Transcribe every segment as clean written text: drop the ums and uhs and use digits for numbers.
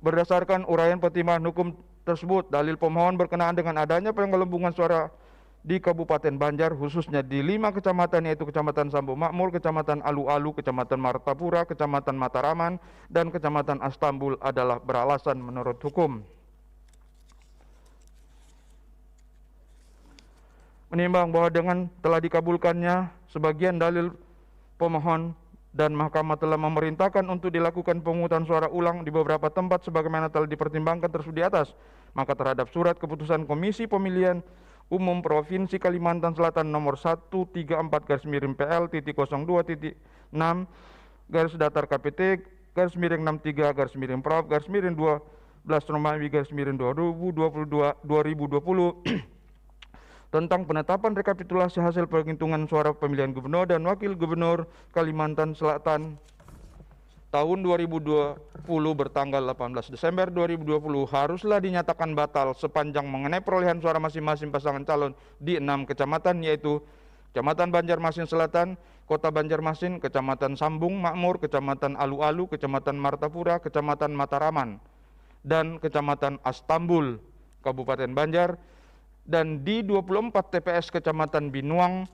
Berdasarkan uraian pertimbangan hukum tersebut, dalil pemohon berkenaan dengan adanya penggelembungan suara di Kabupaten Banjar, khususnya di 5 kecamatan, yaitu Kecamatan Sambu Makmur, Kecamatan Alu-Alu, Kecamatan Martapura, Kecamatan Mataraman, dan Kecamatan Astambul adalah beralasan menurut hukum. Menimbang bahwa dengan telah dikabulkannya sebagian dalil pemohon dan mahkamah telah memerintahkan untuk dilakukan pemungutan suara ulang di beberapa tempat sebagaimana telah dipertimbangkan tersebut di atas, maka terhadap surat keputusan Komisi Pemilihan Umum Provinsi Kalimantan Selatan nomor 134-PL.02.6 garis datar KPT _63-Prov-12 Romawi _2020 tentang penetapan rekapitulasi hasil penghitungan suara pemilihan gubernur dan wakil gubernur Kalimantan Selatan tahun 2020 bertanggal 18 Desember 2020 haruslah dinyatakan batal sepanjang mengenai perolehan suara masing-masing pasangan calon di 6 kecamatan, yaitu Kecamatan Banjarmasin Selatan, Kota Banjarmasin, Kecamatan Sambung Makmur, Kecamatan Alu-Alu, Kecamatan Martapura, Kecamatan Mataraman, dan Kecamatan Astambul, Kabupaten Banjar, dan di 24 TPS Kecamatan Binuang,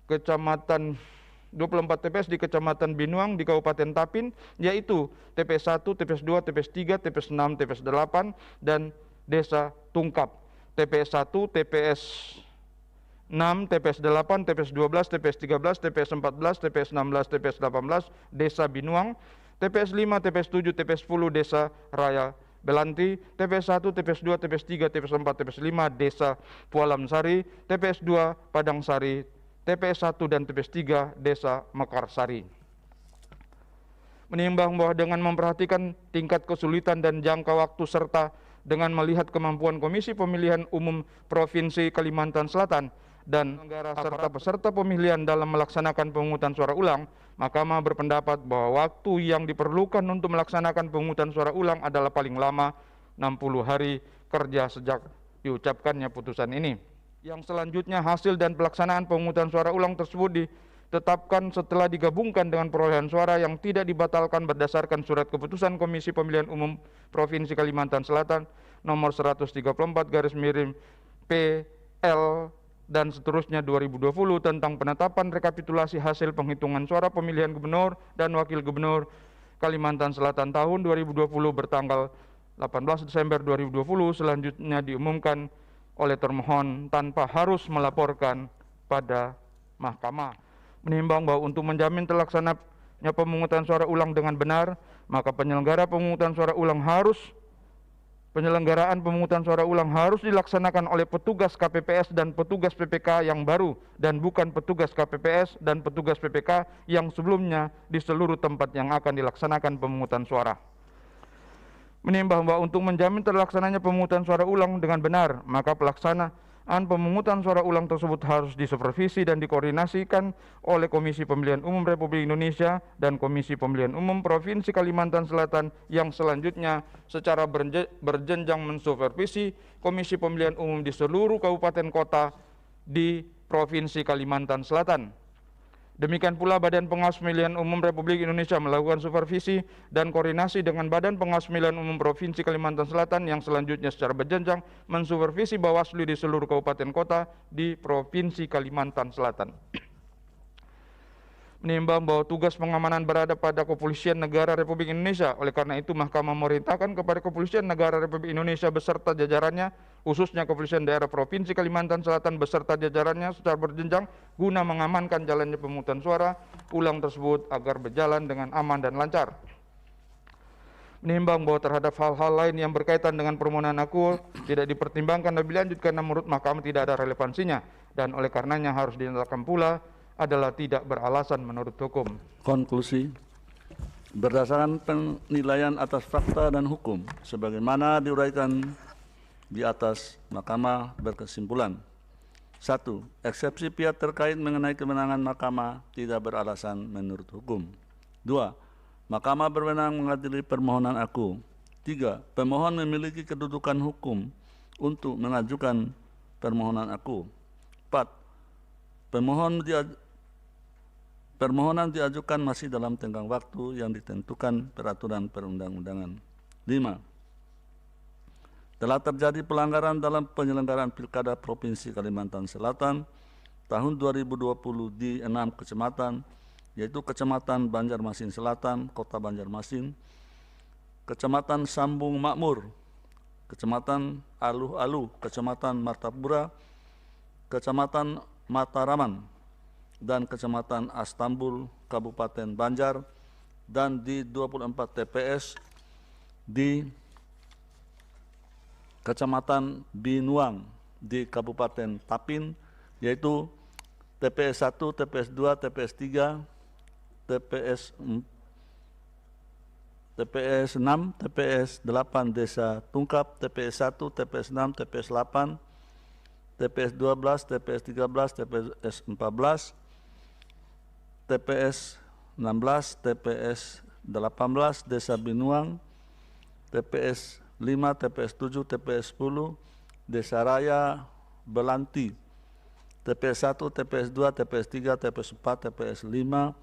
24 TPS di Kecamatan Binuang di Kabupaten Tapin, yaitu TPS 1, TPS 2, TPS 3, TPS 6, TPS 8, dan Desa Tungkap. TPS 1, TPS 6, TPS 8, TPS 12, TPS 13, TPS 14, TPS 16, TPS 18, Desa Binuang, TPS 5, TPS 7, TPS 10, Desa Raya Belanti, TPS 1, TPS 2, TPS 3, TPS 4, TPS 5, Desa Pualam Sari, TPS 2, Padang Sari, TPS 1 dan TPS 3, Desa Mekarsari. Menimbang bahwa dengan memperhatikan tingkat kesulitan dan jangka waktu serta dengan melihat kemampuan Komisi Pemilihan Umum Provinsi Kalimantan Selatan dan serta peserta pemilihan dalam melaksanakan pemungutan suara ulang, Mahkamah berpendapat bahwa waktu yang diperlukan untuk melaksanakan pemungutan suara ulang adalah paling lama 60 hari kerja sejak diucapkannya putusan ini. Yang selanjutnya, hasil dan pelaksanaan pemungutan suara ulang tersebut ditetapkan setelah digabungkan dengan perolehan suara yang tidak dibatalkan berdasarkan surat keputusan Komisi Pemilihan Umum Provinsi Kalimantan Selatan nomor 134-PL dan seterusnya 2020 tentang penetapan rekapitulasi hasil penghitungan suara pemilihan gubernur dan wakil gubernur Kalimantan Selatan tahun 2020 bertanggal 18 Desember 2020 selanjutnya diumumkan oleh termohon tanpa harus melaporkan pada mahkamah. Menimbang bahwa untuk menjamin terlaksananya pemungutan suara ulang dengan benar, maka penyelenggaraan pemungutan suara ulang harus dilaksanakan oleh petugas KPPS dan petugas PPK yang baru dan bukan petugas KPPS dan petugas PPK yang sebelumnya di seluruh tempat yang akan dilaksanakan pemungutan suara. Menimbang bahwa untuk menjamin terlaksananya pemungutan suara ulang dengan benar, maka pelaksanaan pemungutan suara ulang tersebut harus disupervisi dan dikoordinasikan oleh Komisi Pemilihan Umum Republik Indonesia dan Komisi Pemilihan Umum Provinsi Kalimantan Selatan yang selanjutnya secara berjenjang mensupervisi Komisi Pemilihan Umum di seluruh kabupaten kota di Provinsi Kalimantan Selatan. Demikian pula Badan Pengawas Pemilihan Umum Republik Indonesia melakukan supervisi dan koordinasi dengan Badan Pengawas Pemilihan Umum Provinsi Kalimantan Selatan yang selanjutnya secara berjenjang mensupervisi Bawaslu di seluruh kabupaten kota di Provinsi Kalimantan Selatan. Menimbang bahwa tugas pengamanan berada pada Kepolisian Negara Republik Indonesia. Oleh karena itu, Mahkamah memerintahkan kepada Kepolisian Negara Republik Indonesia beserta jajarannya, khususnya Kepolisian Daerah Provinsi Kalimantan Selatan beserta jajarannya secara berjenjang guna mengamankan jalannya pemungutan suara ulang tersebut agar berjalan dengan aman dan lancar. Menimbang bahwa terhadap hal-hal lain yang berkaitan dengan permohonan aku tidak dipertimbangkan lebih lanjut karena menurut Mahkamah tidak ada relevansinya dan oleh karenanya harus dinyatakan pula adalah tidak beralasan menurut hukum. Konklusi, berdasarkan penilaian atas fakta dan hukum sebagaimana diuraikan di atas, Mahkamah berkesimpulan: 1. Eksepsi pihak terkait mengenai kewenangan Mahkamah tidak beralasan menurut hukum. 2. Mahkamah berwenang mengadili permohonan aku. 3. Pemohon memiliki kedudukan hukum untuk mengajukan permohonan aku. 4. Permohonan diajukan masih dalam tenggang waktu yang ditentukan peraturan perundang-undangan. 5. Telah terjadi pelanggaran dalam penyelenggaraan Pilkada Provinsi Kalimantan Selatan tahun 2020 di 6 kecamatan, yaitu Kecamatan Banjarmasin Selatan, Kota Banjarmasin, Kecamatan Sambung Makmur, Kecamatan Aluh-Aluh, Kecamatan Martapura, Kecamatan Mataraman, dan Kecamatan Astambul, Kabupaten Banjar, dan di 24 TPS di Kecamatan Binuang di Kabupaten Tapin, yaitu TPS 1, TPS 2, TPS 3, TPS 6, TPS 8 Desa Tungkap, TPS 1, TPS 6, TPS 8, TPS 12, TPS 13, TPS 14, TPS 16, TPS 18 Desa Binuang, TPS 5, TPS 7, TPS 10 Desa Raya Belanti, TPS 1, TPS 2, TPS 3, TPS 4, TPS 5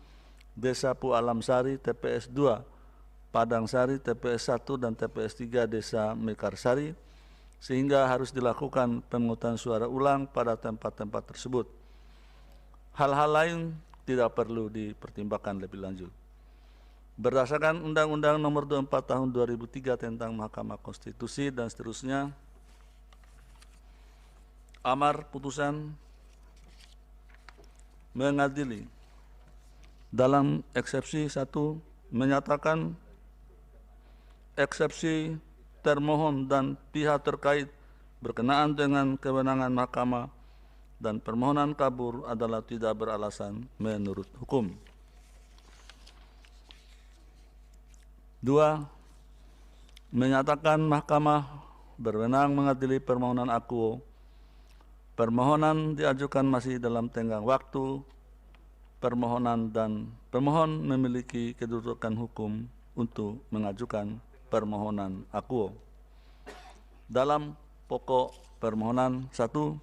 Desa Pu Alam Sari, TPS 2 Padang Sari, TPS 1 dan TPS 3 Desa Mekarsari, sehingga harus dilakukan pemungutan suara ulang pada tempat-tempat tersebut. Hal-hal lain tidak perlu dipertimbangkan lebih lanjut. Berdasarkan Undang-Undang Nomor 24 Tahun 2003 tentang Mahkamah Konstitusi dan seterusnya, amar putusan mengadili dalam eksepsi 1 menyatakan eksepsi termohon dan pihak terkait berkenaan dengan kewenangan mahkamah dan permohonan kabur adalah tidak beralasan menurut hukum. 2. Menyatakan mahkamah berwenang mengadili permohonan akuo. Permohonan diajukan masih dalam tenggang waktu permohonan dan pemohon memiliki kedudukan hukum untuk mengajukan permohonan akuo. Dalam pokok permohonan 1,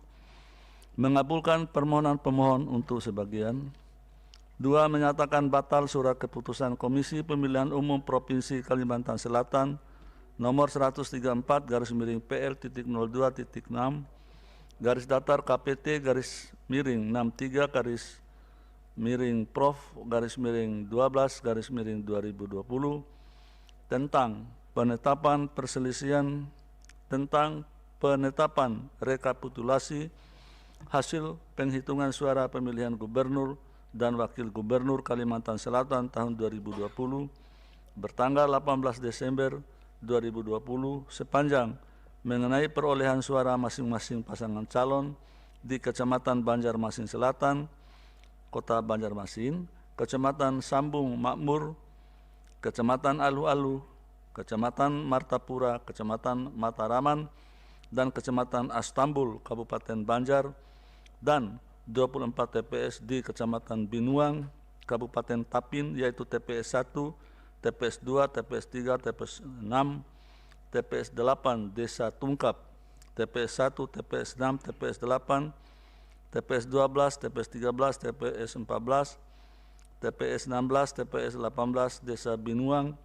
mengabulkan permohonan pemohon untuk sebagian. 2. Menyatakan batal surat keputusan Komisi Pemilihan Umum Provinsi Kalimantan Selatan nomor 134/PL.02.6 garis datar KPT /63/Prof/12/2020 tentang penetapan perselisihan tentang penetapan rekapitulasi hasil penghitungan suara pemilihan gubernur dan wakil gubernur Kalimantan Selatan tahun 2020 bertanggal 18 Desember 2020 sepanjang mengenai perolehan suara masing-masing pasangan calon di Kecamatan Banjarmasin Selatan, Kota Banjarmasin, Kecamatan Sambung Makmur, Kecamatan Aluh-Aluh, Kecamatan Martapura, Kecamatan Mataraman, dan Kecamatan Astambul, Kabupaten Banjar, dan 24 TPS di Kecamatan Binuang, Kabupaten Tapin, yaitu TPS 1, TPS 2, TPS 3, TPS 6, TPS 8 Desa Tungkap, TPS 1, TPS 6, TPS 8, TPS 12, TPS 13, TPS 14, TPS 16, TPS 18 Desa Binuang,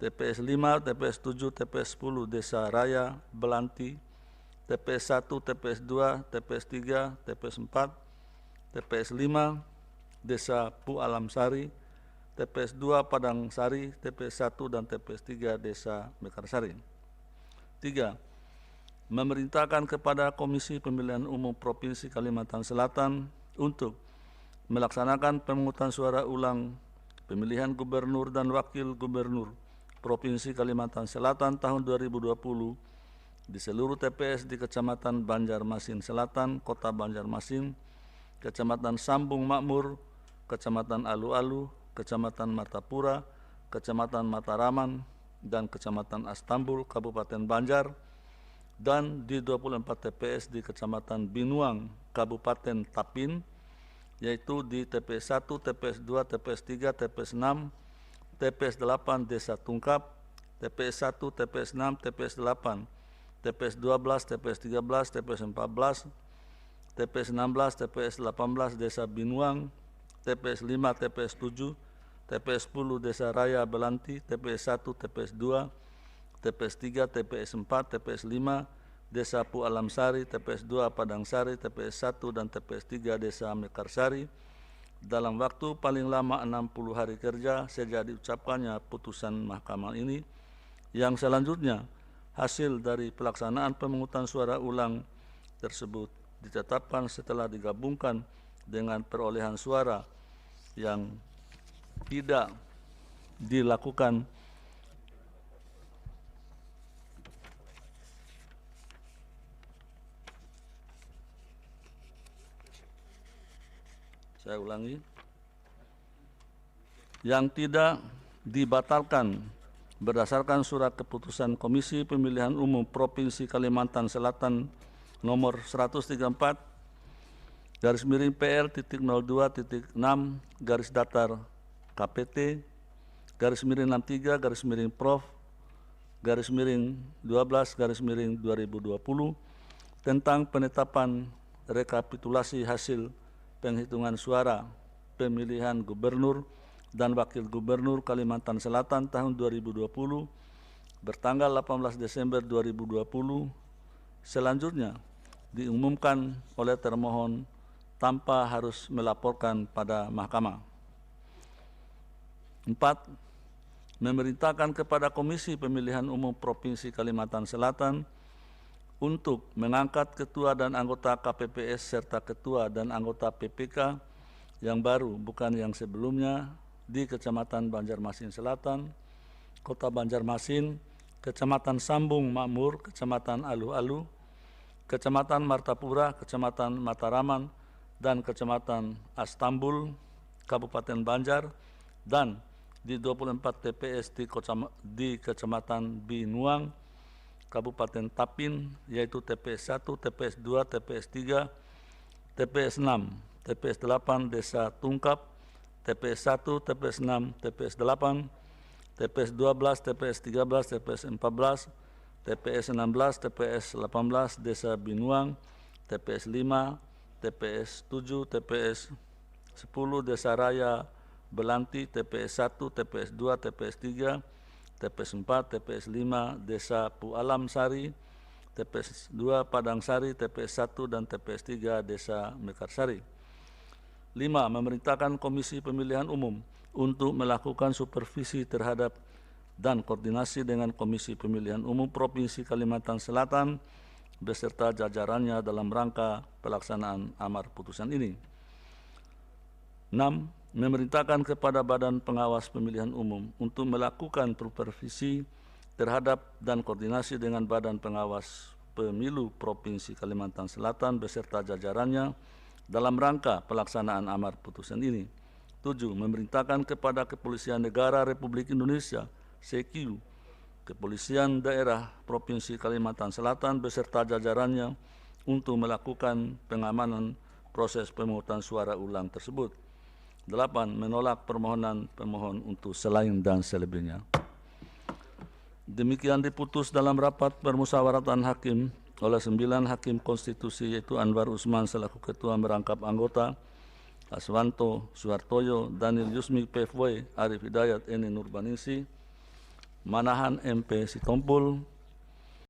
TPS 5, TPS 7, TPS 10 Desa Raya Belanti, TPS 1, TPS 2, TPS 3, TPS 4, TPS 5 Desa Pu Alam Sari, TPS 2 Padang Sari, TPS 1 dan TPS 3 Desa Mekarsari. 3. Memerintahkan kepada Komisi Pemilihan Umum Provinsi Kalimantan Selatan untuk melaksanakan pemungutan suara ulang pemilihan gubernur dan wakil gubernur Provinsi Kalimantan Selatan tahun 2020 di seluruh TPS di Kecamatan Banjarmasin Selatan, Kota Banjarmasin, Kecamatan Sambung Makmur, Kecamatan Aluh-Aluh, Kecamatan Martapura, Kecamatan Mataraman, dan Kecamatan Astambul, Kabupaten Banjar, dan di 24 TPS di Kecamatan Binuang, Kabupaten Tapin, yaitu di TPS 1, TPS 2, TPS 3, TPS 6, TPS 8 Desa Tungkap, TPS 1, TPS 6, TPS 8, TPS 12, TPS 13, TPS 14, TPS 16, TPS 18 Desa Binuang, TPS 5, TPS 7, TPS 10 Desa Raya Belanti, TPS 1, TPS 2, TPS 3, TPS 4, TPS 5, Desa Pu Alam Sari, TPS 2 Padang Sari, TPS 1 dan TPS 3 Desa Mekarsari dalam waktu paling lama 60 hari kerja sejak diucapkannya putusan mahkamah ini, yang selanjutnya hasil dari pelaksanaan pemungutan suara ulang tersebut ditetapkan setelah digabungkan dengan perolehan suara yang tidak dilakukan yang tidak dibatalkan berdasarkan surat keputusan Komisi Pemilihan Umum Provinsi Kalimantan Selatan nomor 134 /PL.02.6 garis datar KPT garis miring 63 garis miring Prof garis miring 12 garis miring 2020 tentang penetapan rekapitulasi hasil penghitungan suara pemilihan gubernur dan wakil gubernur Kalimantan Selatan tahun 2020 bertanggal 18 Desember 2020 selanjutnya diumumkan oleh termohon tanpa harus melaporkan pada mahkamah. 4. Memerintahkan kepada Komisi Pemilihan Umum Provinsi Kalimantan Selatan untuk mengangkat ketua dan anggota KPPS serta ketua dan anggota PPK yang baru bukan yang sebelumnya di Kecamatan Banjarmasin Selatan, Kota Banjarmasin, Kecamatan Sambung Makmur, Kecamatan Alu-Alu, Kecamatan Martapura, Kecamatan Mataraman, dan Kecamatan Astambul, Kabupaten Banjar, dan di 24 TPS di Kecamatan Binuang, Kabupaten Tapin, yaitu TPS 1, TPS 2, TPS 3, TPS 6, TPS 8 Desa Tungkap, TPS 1, TPS 6, TPS 8, TPS 12, TPS 13, TPS 14, TPS 16, TPS 18 Desa Binuang, TPS 5, TPS 7, TPS 10 Desa Raya Belanti, TPS 1, TPS 2, TPS 3, TPS 4, TPS 5 Desa Pu Alam Sari, TPS 2 Padang Sari, TPS 1 dan TPS 3 Desa Mekarsari. 5. Memerintahkan Komisi Pemilihan Umum untuk melakukan supervisi terhadap dan koordinasi dengan Komisi Pemilihan Umum Provinsi Kalimantan Selatan beserta jajarannya dalam rangka pelaksanaan amar putusan ini. 6. Memerintahkan kepada Badan Pengawas Pemilihan Umum untuk melakukan supervisi terhadap dan koordinasi dengan Badan Pengawas Pemilu Provinsi Kalimantan Selatan beserta jajarannya dalam rangka pelaksanaan amar putusan ini. 7. Memerintahkan kepada Kepolisian Negara Republik Indonesia (SEKIU), Kepolisian Daerah Provinsi Kalimantan Selatan beserta jajarannya untuk melakukan pengamanan proses pemungutan suara ulang tersebut. 8. Menolak permohonan pemohon untuk selain dan selebihnya. Demikian diputus dalam rapat permusyawaratan hakim oleh 9 hakim konstitusi, yaitu Anwar Usman selaku ketua merangkap anggota, Aswanto Suhartoyo, Daniel Yusmi PFW, Arif Hidayat, Eni Nurbaningsi, Manahan MP Sitompul,